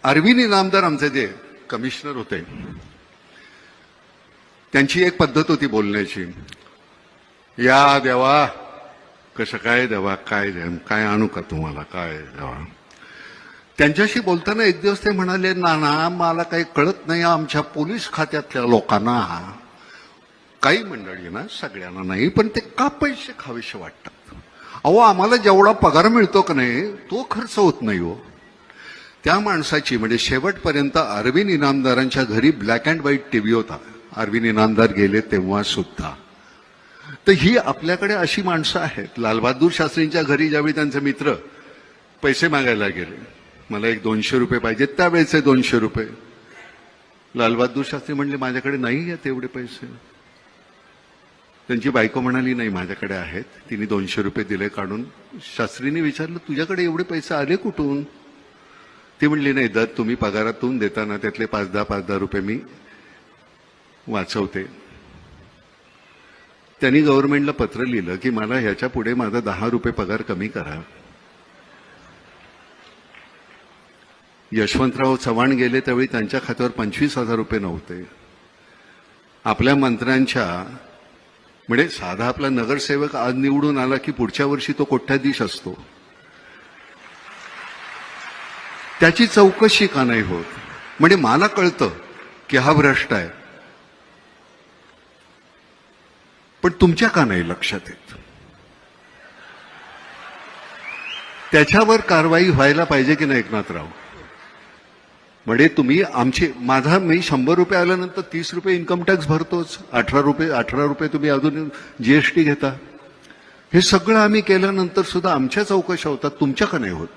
अरविंद इनामदार आमचे जे कमिशनर होते त्यांची एक पद्धत होती बोलण्याची, या देवा कसं काय देवा, काय आणू का तुम्हाला, काय देवा. त्यांच्याशी बोलताना एक दिवस ते म्हणाले, नाना मला काही कळत नाही, आमच्या पोलीस खात्यातल्या लोकांना, काही मंडळी ना, सगळ्यांना नाही, पण ते का पैसे खावेसे वाटतात. अहो आम्हाला जेवढा पगार मिळतो का नाही तो खर्च होत नाही हो. त्या माणसाची म्हणजे शेवटपर्यंत अरविंद इनामदारांच्या घरी ब्लॅक अँड व्हाईट टीव्ही होता, अरविंद इनामदार गेले तेव्हा सुद्धा. तर ही आपल्याकडे अशी माणसं आहेत. लालबहादूर शास्त्रींच्या घरी ज्यावेळी त्यांचे मित्र पैसे मागायला गेले, मला एक 200 रुपये पाहिजेत, त्यावेळेचे 200 रुपये, लालबहादूर शास्त्री म्हणले माझ्याकडे नाही आहेत एवढे पैसे. त्यांची बायको म्हणाली नाही माझ्याकडे आहेत, तिने 200 रुपये दिले काढून. शास्त्रीने विचारलं तुझ्याकडे एवढे पैसे आले कुठून. ती म्हणली नाही, दर तुम्ही पगारातून देताना त्यातले 5-10 रुपये मी वाचवते. त्यांनी गव्हर्नमेंटला पत्र लिहिलं की मला ह्याच्या पुढे माझा 10 रुपये पगार कमी करा. यशवंतराव चव्हाण गेले त्यावेळी त्यांच्या खात्यावर 25,000 रुपये नव्हते. आपल्या मंत्र्यांच्या म्हणजे साधा आपला नगरसेवक आज निवडून आला की पुढच्या वर्षी तो कोट्याधीश असतो, त्याची चौकशी का नाही होत. म्हणजे मला कळतं की हा भ्रष्ट आहे, पण तुमच्या का नाही लक्षात येत. त्याच्यावर कारवाई व्हायला पाहिजे की नाही एकनाथराव. म्हणजे तुम्ही मी 100 रुपये आल्यानंतर 30 रुपये इन्कम टॅक्स भरतोच, 18 रुपये तुम्ही अजून जीएसटी घेता. हे सगळं आम्ही केल्यानंतर सुद्धा आमच्या चौकशा होतात, तुमच्या का नाही होत.